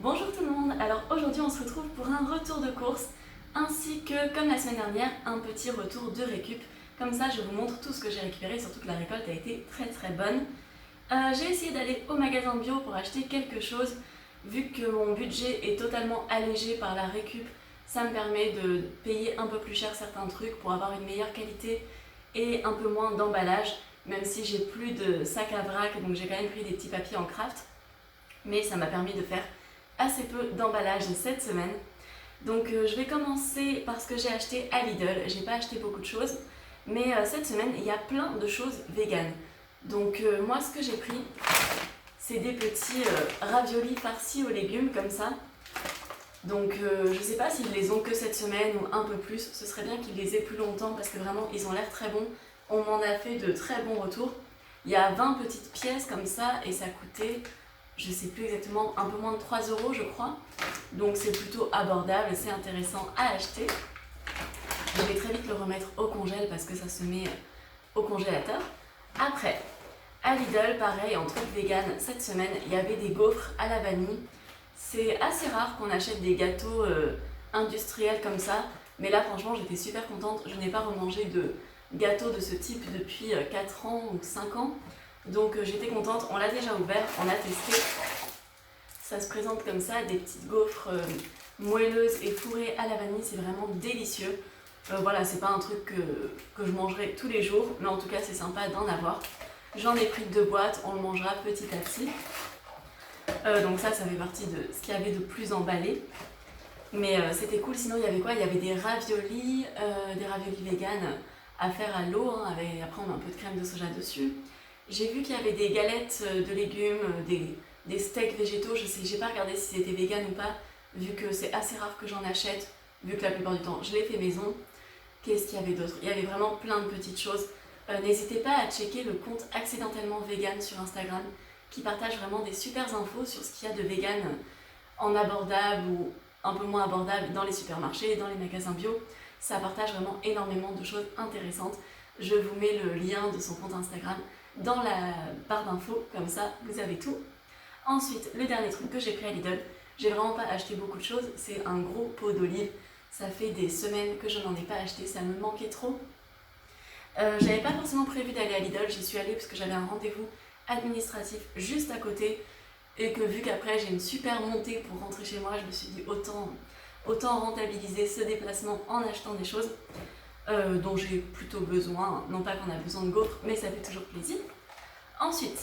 Bonjour tout le monde, alors aujourd'hui on se retrouve pour un retour de course ainsi que, comme la semaine dernière, un petit retour de récup. Comme ça je vous montre tout ce que j'ai récupéré, surtout que la récolte a été très bonne. J'ai essayé d'aller au magasin bio pour acheter quelque chose, vu que mon budget est totalement allégé par la récup, ça me permet de payer un peu plus cher certains trucs pour avoir une meilleure qualité et un peu moins d'emballage, même si j'ai plus de sac à vrac, donc j'ai quand même pris des petits papiers en craft, mais ça m'a permis de faire assez peu d'emballage cette semaine. Donc je vais commencer par ce que j'ai acheté à Lidl. J'ai pas acheté beaucoup de choses, mais cette semaine il y a plein de choses véganes. Donc moi ce que j'ai pris, c'est des petits raviolis farcis aux légumes comme ça. Donc je sais pas s'ils les ont que cette semaine ou un peu plus, ce serait bien qu'ils les aient plus longtemps parce que vraiment ils ont l'air très bons. On m'en a fait de très bons retours. Il y a 20 petites pièces comme ça et ça coûtait, je sais plus exactement, un peu moins de 3 € je crois. Donc c'est plutôt abordable, c'est intéressant à acheter. Je vais très vite le remettre au congèle parce que ça se met au congélateur. Après, à Lidl, pareil, en truc vegan, cette semaine, il y avait des gaufres à la vanille. C'est assez rare qu'on achète des gâteaux industriels comme ça, mais là franchement j'étais super contente. Je n'ai pas remangé de gâteau de ce type depuis 4 ans ou 5 ans. Donc j'étais contente, on l'a déjà ouvert, on a testé. Ça se présente comme ça, des petites gaufres moelleuses et fourrées à la vanille, c'est vraiment délicieux. Voilà, c'est pas un truc que je mangerai tous les jours, mais en tout cas c'est sympa d'en avoir. J'en ai pris 2 boîtes, on le mangera petit à petit. Donc ça fait partie de ce qu'il y avait de plus emballé. Mais c'était cool, sinon il y avait quoi? Il y avait des raviolis véganes à faire à l'eau, hein, après on met un peu de crème de soja dessus. J'ai vu qu'il y avait des galettes de légumes, des steaks végétaux, j'ai pas regardé si c'était vegan ou pas, vu que c'est assez rare que j'en achète, vu que la plupart du temps je les fais maison. Qu'est-ce qu'il y avait d'autre? Il y avait vraiment plein de petites choses. N'hésitez pas à checker le compte accidentellement vegan sur Instagram, qui partage vraiment des super infos sur ce qu'il y a de vegan en abordable ou un peu moins abordable dans les supermarchés, dans les magasins bio. Ça partage vraiment énormément de choses intéressantes. Je vous mets le lien de son compte Instagram dans la barre d'infos, comme ça vous avez tout. Ensuite, le dernier truc que j'ai pris à Lidl, j'ai vraiment pas acheté beaucoup de choses, c'est un gros pot d'olives. Ça fait des semaines que je n'en ai pas acheté, ça me manquait trop. J'avais pas forcément prévu d'aller à Lidl, j'y suis allée parce que j'avais un rendez-vous administratif juste à côté et que vu qu'après j'ai une super montée pour rentrer chez moi, je me suis dit autant rentabiliser ce déplacement en achetant des choses dont j'ai plutôt besoin, non pas qu'on a besoin de gaufres, mais ça fait toujours plaisir. Ensuite,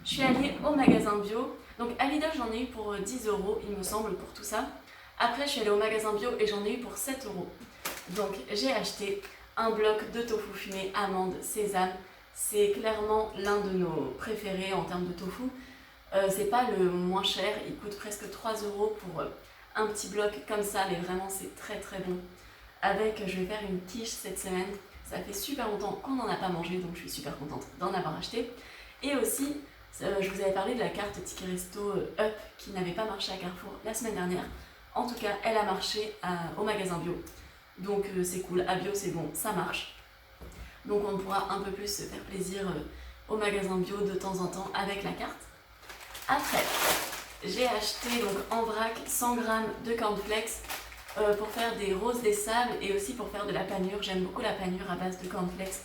je suis allée au magasin bio, donc à Lidl j'en ai eu pour 10 € il me semble pour tout ça. Après je suis allée au magasin bio et j'en ai eu pour 7 €. Donc j'ai acheté un bloc de tofu fumé, amandes, sésame. C'est clairement l'un de nos préférés en termes de tofu. C'est pas le moins cher, il coûte presque 3 € pour un petit bloc comme ça, mais vraiment c'est très bon. Avec, je vais faire une quiche cette semaine. Ça fait super longtemps qu'on n'en a pas mangé, donc je suis super contente d'en avoir acheté. Et aussi, je vous avais parlé de la carte Ticket Resto Up qui n'avait pas marché à Carrefour la semaine dernière. En tout cas, elle a marché au magasin bio. Donc c'est cool, à bio c'est bon, ça marche. Donc on pourra un peu plus se faire plaisir au magasin bio de temps en temps avec la carte. Après, j'ai acheté donc en vrac 100 g de cornflakes pour faire des roses des sables et aussi pour faire de la panure. J'aime beaucoup la panure à base de cornflakes.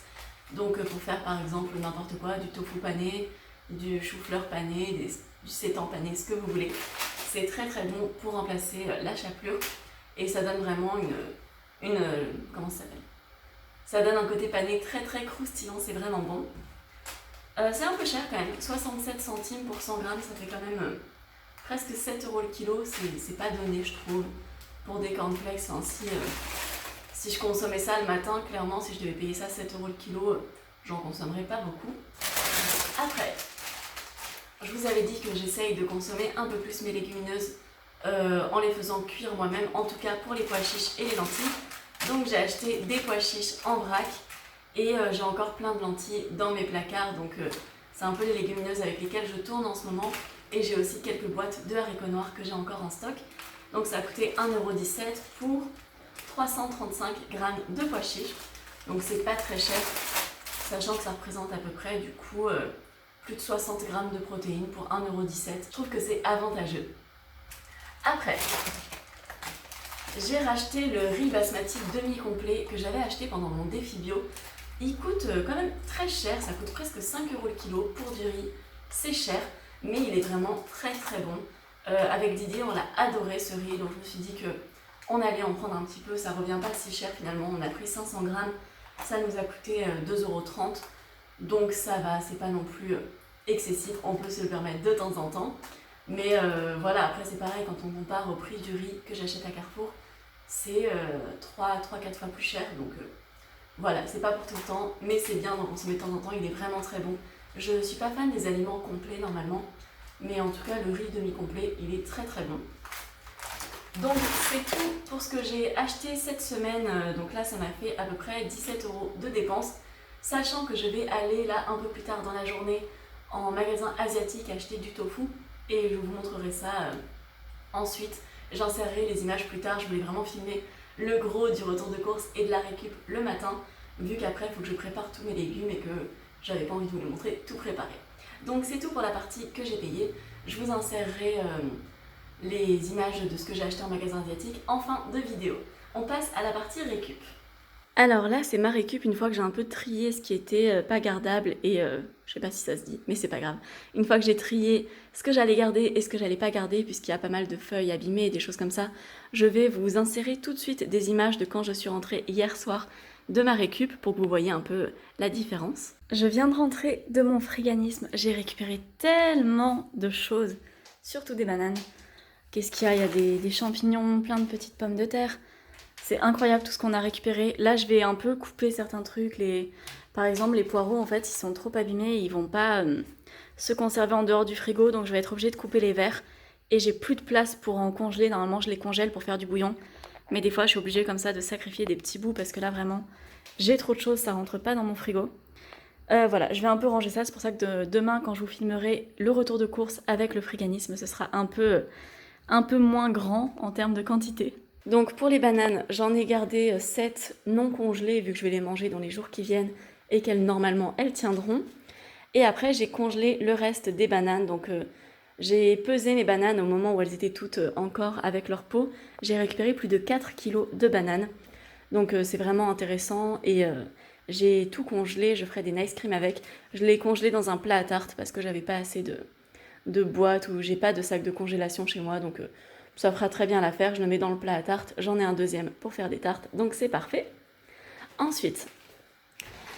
Donc pour faire par exemple n'importe quoi, du tofu pané, du chou-fleur pané, du seitan pané, ce que vous voulez. C'est très bon pour remplacer la chapelure et ça donne vraiment comment ça s'appelle? Ça donne un côté pané très croustillant, c'est vraiment bon. C'est un peu cher quand même, 67 centimes pour 100 g, ça fait quand même presque 7 € le kilo, c'est pas donné je trouve pour des cornflakes. Enfin, si je consommais ça le matin, clairement si je devais payer ça 7 € le kilo, j'en consommerais pas beaucoup. Après, je vous avais dit que j'essaye de consommer un peu plus mes légumineuses en les faisant cuire moi-même, en tout cas pour les pois chiches et les lentilles. Donc j'ai acheté des pois chiches en vrac et j'ai encore plein de lentilles dans mes placards, donc c'est un peu les légumineuses avec lesquelles je tourne en ce moment. Et j'ai aussi quelques boîtes de haricots noirs que j'ai encore en stock. Donc ça a coûté 1,17 € pour 335 g de pois chiches. Donc c'est pas très cher, sachant que ça représente à peu près du coup plus de 60 g de protéines pour 1,17 €. Je trouve que c'est avantageux. Après, j'ai racheté le riz basmati demi-complet que j'avais acheté pendant mon défi bio. Il coûte quand même très cher, ça coûte presque 5 € le kilo pour du riz. C'est cher, mais il est vraiment très très bon. Avec Didier, on l'a adoré ce riz, donc je me suis dit que on allait en prendre un petit peu. Ça revient pas si cher finalement. On a pris 500 grammes, ça nous a coûté 2,30 €. Donc ça va, c'est pas non plus excessif, on peut se le permettre de temps en temps. Mais voilà, après c'est pareil, quand on compare au prix du riz que j'achète à Carrefour, c'est 3-4 fois plus cher. Donc voilà, c'est pas pour tout le temps, mais c'est bien d'en consommer de temps en temps, il est vraiment très bon. Je suis pas fan des aliments complets normalement, mais en tout cas le riz demi-complet, il est très très bon. Donc c'est tout pour ce que j'ai acheté cette semaine. Donc là ça m'a fait à peu près 17 € de dépenses, sachant que je vais aller là un peu plus tard dans la journée en magasin asiatique acheter du tofu et je vous montrerai ça ensuite. J'insérerai les images plus tard, je voulais vraiment filmer le gros du retour de course et de la récup le matin, vu qu'après il faut que je prépare tous mes légumes et que j'avais pas envie de vous les montrer tout préparé. Donc c'est tout pour la partie que j'ai payée. Je vous insérerai les images de ce que j'ai acheté en magasin asiatique en fin de vidéo. On passe à la partie récup. Alors là, c'est ma récup une fois que j'ai un peu trié ce qui était pas gardable et je sais pas si ça se dit, mais c'est pas grave. Une fois que j'ai trié ce que j'allais garder et ce que j'allais pas garder, puisqu'il y a pas mal de feuilles abîmées et des choses comme ça, je vais vous insérer tout de suite des images de quand je suis rentrée hier soir de ma récup pour que vous voyez un peu la différence. Je viens de rentrer de mon friganisme, j'ai récupéré tellement de choses, surtout des bananes. Qu'est-ce qu'il y a? Il y a des champignons, plein de petites pommes de terre. C'est incroyable tout ce qu'on a récupéré. Là, je vais un peu couper certains trucs. Par exemple, les poireaux, en fait, ils sont trop abîmés. Ils vont pas se conserver en dehors du frigo. Donc, je vais être obligée de couper les verres. Et j'ai plus de place pour en congeler. Normalement, je les congèle pour faire du bouillon. Mais des fois, je suis obligée comme ça de sacrifier des petits bouts parce que là, vraiment, j'ai trop de choses. Ça rentre pas dans mon frigo. Voilà, je vais un peu ranger ça. C'est pour ça que demain, quand je vous filmerai le retour de course avec le friganisme, ce sera un peu moins grand en termes de quantité. Donc pour les bananes, j'en ai gardé 7 non congelées vu que je vais les manger dans les jours qui viennent et qu'elles normalement elles tiendront. Et après j'ai congelé le reste des bananes. Donc j'ai pesé mes bananes au moment où elles étaient toutes encore avec leur peau. J'ai récupéré plus de 4 kilos de bananes. Donc c'est vraiment intéressant et j'ai tout congelé. Je ferai des nice cream avec. Je l'ai congelé dans un plat à tarte parce que j'avais pas assez de boîte ou j'ai pas de sac de congélation chez moi. Donc ça fera très bien l'affaire, je le mets dans le plat à tarte, j'en ai un deuxième pour faire des tartes, donc c'est parfait. Ensuite,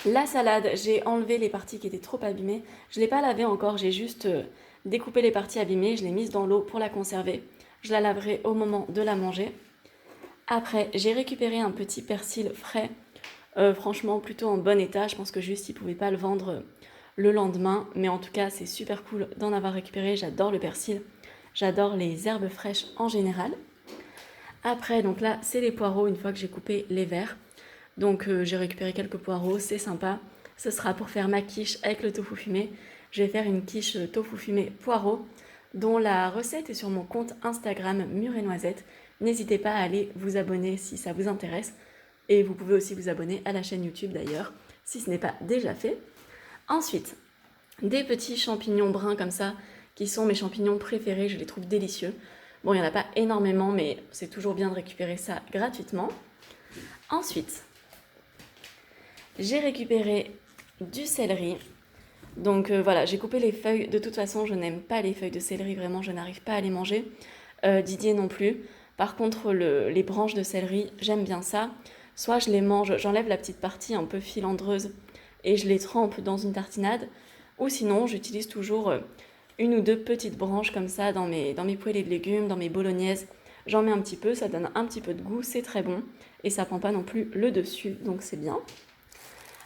la salade, j'ai enlevé les parties qui étaient trop abîmées. Je ne l'ai pas lavée encore, j'ai juste découpé les parties abîmées, je l'ai mise dans l'eau pour la conserver. Je la laverai au moment de la manger. Après, j'ai récupéré un petit persil frais, franchement plutôt en bon état. Je pense que juste ils ne pouvaient pas le vendre le lendemain, mais en tout cas c'est super cool d'en avoir récupéré, j'adore le persil. J'adore les herbes fraîches en général. Après, donc là, c'est les poireaux une fois que j'ai coupé les verres. Donc j'ai récupéré quelques poireaux, c'est sympa. Ce sera pour faire ma quiche avec le tofu fumé. Je vais faire une quiche tofu fumé poireau dont la recette est sur mon compte Instagram Mûre et Noisette. N'hésitez pas à aller vous abonner si ça vous intéresse. Et vous pouvez aussi vous abonner à la chaîne YouTube d'ailleurs, si ce n'est pas déjà fait. Ensuite, des petits champignons bruns comme ça, qui sont mes champignons préférés, je les trouve délicieux. Bon, il n'y en a pas énormément, mais c'est toujours bien de récupérer ça gratuitement. Ensuite, j'ai récupéré du céleri. Donc voilà, j'ai coupé les feuilles. De toute façon, je n'aime pas les feuilles de céleri, vraiment, je n'arrive pas à les manger. Didier non plus. Par contre, les branches de céleri, j'aime bien ça. Soit je les mange, j'enlève la petite partie un peu filandreuse et je les trempe dans une tartinade. Ou sinon, j'utilise toujours une ou deux petites branches comme ça dans mes poêlées de légumes, dans mes bolognaises. J'en mets un petit peu, ça donne un petit peu de goût, c'est très bon. Et ça prend pas non plus le dessus, donc c'est bien.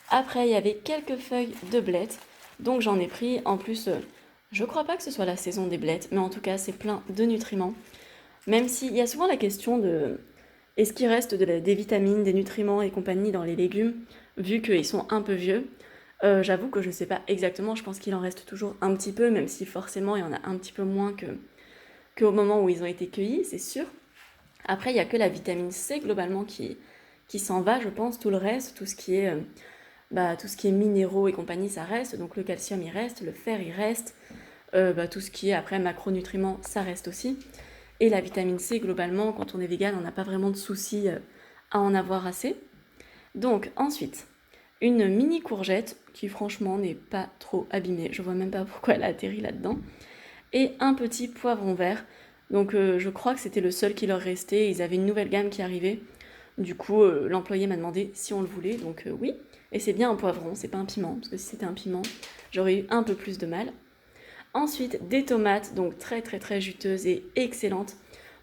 Après, il y avait quelques feuilles de blettes, donc j'en ai pris. En plus, je crois pas que ce soit la saison des blettes, mais en tout cas, c'est plein de nutriments. Même s'il y a souvent la question de est-ce qu'il reste des vitamines, des nutriments et compagnie dans les légumes, vu qu'ils sont un peu vieux. J'avoue que je ne sais pas exactement, je pense qu'il en reste toujours un petit peu, même si forcément il y en a un petit peu moins qu'au moment où ils ont été cueillis, c'est sûr. Après, il n'y a que la vitamine C globalement qui s'en va, je pense. Tout le reste, tout ce qui est minéraux et compagnie, ça reste. Donc le calcium, il reste, le fer, il reste. Tout ce qui est après macronutriments, ça reste aussi. Et la vitamine C, globalement, quand on est vegan, on n'a pas vraiment de soucis à en avoir assez. Donc ensuite, une mini courgette qui franchement n'est pas trop abîmée. Je vois même pas pourquoi elle a atterri là-dedans. Et un petit poivron vert. Donc je crois que c'était le seul qui leur restait. Ils avaient une nouvelle gamme qui arrivait. Du coup, l'employé m'a demandé si on le voulait. Donc oui. Et c'est bien un poivron, c'est pas un piment. Parce que si c'était un piment, j'aurais eu un peu plus de mal. Ensuite, des tomates, donc très très très juteuses et excellentes.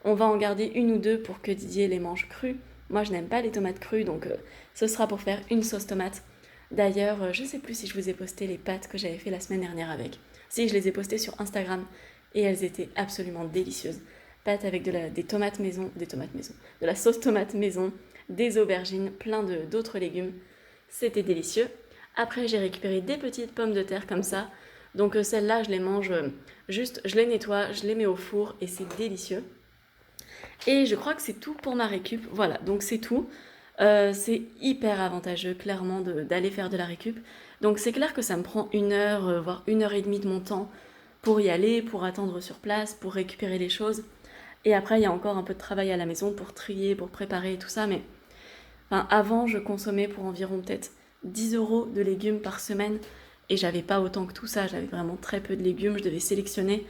On va en garder une ou deux pour que Didier les mange crues. Moi, je n'aime pas les tomates crues, donc ce sera pour faire une sauce tomate. D'ailleurs, je sais plus si je vous ai posté les pâtes que j'avais fait la semaine dernière avec. Si, je les ai postées sur Instagram et elles étaient absolument délicieuses. Pâtes avec des tomates maison, de la sauce tomate maison, des aubergines, plein d'autres légumes. C'était délicieux. Après, j'ai récupéré des petites pommes de terre comme ça. Donc celles-là, je les mange juste, je les nettoie, je les mets au four et c'est délicieux. Et je crois que c'est tout pour ma récup. Voilà, donc c'est tout. C'est hyper avantageux, clairement, d'aller faire de la récup. Donc c'est clair que ça me prend 1 heure, voire 1 heure et demie de mon temps pour y aller, pour attendre sur place, pour récupérer les choses. Et après, il y a encore un peu de travail à la maison pour trier, pour préparer et tout ça. Mais enfin, avant, je consommais pour environ peut-être 10 euros de légumes par semaine. Et j'avais pas autant que tout ça, j'avais vraiment très peu de légumes, je devais sélectionner.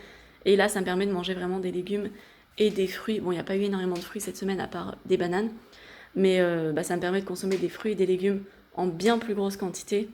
Et là, ça me permet de manger vraiment des légumes et des fruits. Bon, il n'y a pas eu énormément de fruits cette semaine à part des bananes. Mais ça me permet de consommer des fruits et des légumes en bien plus grosse quantité.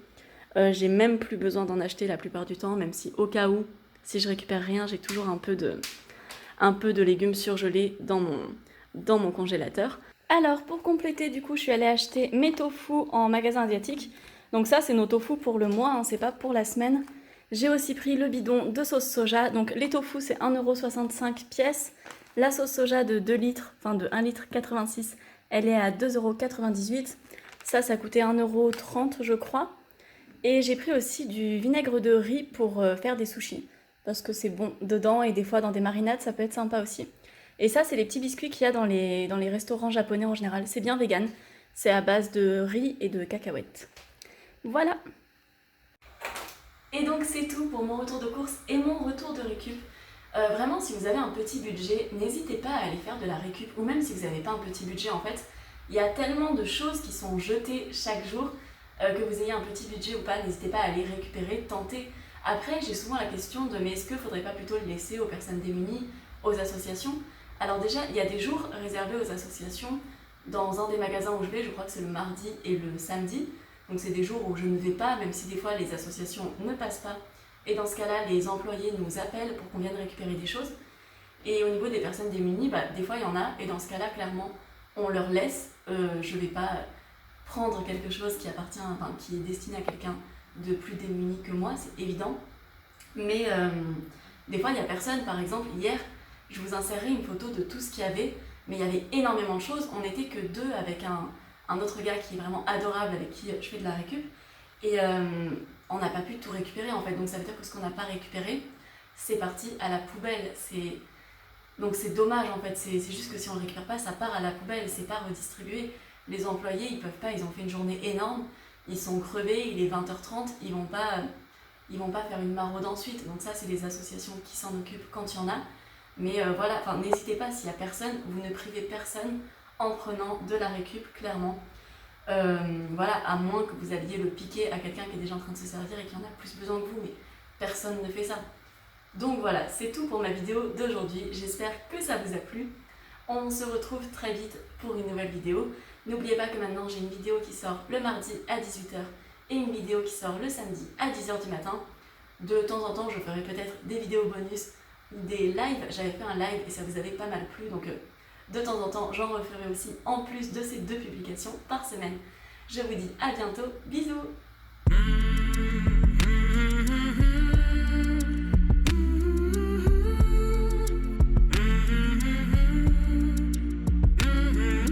J'ai même plus besoin d'en acheter la plupart du temps, même si au cas où, si je récupère rien, j'ai toujours un peu de légumes surgelés dans mon congélateur. Alors, pour compléter, du coup, je suis allée acheter mes tofu en magasin asiatique. Donc ça, c'est nos tofu pour le mois, hein, c'est pas pour la semaine. J'ai aussi pris le bidon de sauce soja. Donc les tofu, c'est 1,65€ pièce. La sauce soja de 2 litres, enfin de 1,86 litre, elle est à 2,98€. Ça coûtait 1,30€ je crois. Et j'ai pris aussi du vinaigre de riz pour faire des sushis. Parce que c'est bon dedans et des fois dans des marinades, ça peut être sympa aussi. Et ça, c'est les petits biscuits qu'il y a dans les restaurants japonais en général. C'est bien vegan. C'est à base de riz et de cacahuètes. Voilà. Et donc c'est tout pour mon retour de course et mon retour de récup. Vraiment, si vous avez un petit budget, n'hésitez pas à aller faire de la récup. Ou même si vous n'avez pas un petit budget, en fait, il y a tellement de choses qui sont jetées chaque jour, que vous ayez un petit budget ou pas, n'hésitez pas à aller récupérer, tenter. Après, j'ai souvent la question de mais est-ce qu'il ne faudrait pas plutôt le laisser aux personnes démunies, aux associations? Alors déjà, il y a des jours réservés aux associations. Dans un des magasins où je vais, je crois que c'est le mardi et le samedi. Donc c'est des jours où je ne vais pas, même si des fois les associations ne passent pas. Et dans ce cas-là, les employés nous appellent pour qu'on vienne récupérer des choses. Et au niveau des personnes démunies, des fois il y en a. Et dans ce cas-là, clairement, on leur laisse. Je ne vais pas prendre quelque chose qui appartient, qui est destiné à quelqu'un de plus démuni que moi, c'est évident. Mais des fois, il n'y a personne. Par exemple, hier, je vous insérerai une photo de tout ce qu'il y avait. Mais il y avait énormément de choses. On n'était que 2 avec un autre gars qui est vraiment adorable, avec qui je fais de la récup. Et on n'a pas pu tout récupérer en fait. Donc ça veut dire que ce qu'on n'a pas récupéré, c'est parti à la poubelle. Donc c'est dommage en fait. C'est juste que si on ne le récupère pas, ça part à la poubelle. C'est pas redistribué. Les employés, ils peuvent pas. Ils ont fait une journée énorme. Ils sont crevés. Il est 20h30. Ils vont pas faire une maraude ensuite. Donc ça, c'est les associations qui s'en occupent quand il y en a. Mais voilà, n'hésitez pas, s'il n'y a personne, vous ne privez personne en prenant de la récup, clairement. Voilà, à moins que vous alliez le piquer à quelqu'un qui est déjà en train de se servir et qui en a plus besoin que vous, mais personne ne fait ça. Donc voilà, c'est tout pour ma vidéo d'aujourd'hui. J'espère que ça vous a plu. On se retrouve très vite pour une nouvelle vidéo. N'oubliez pas que maintenant j'ai une vidéo qui sort le mardi à 18h et une vidéo qui sort le samedi à 10h du matin. De temps en temps, je ferai peut-être des vidéos bonus, des lives. J'avais fait un live et ça vous avait pas mal plu, donc de temps en temps, j'en referai aussi en plus de ces 2 publications par semaine. Je vous dis à bientôt, bisous!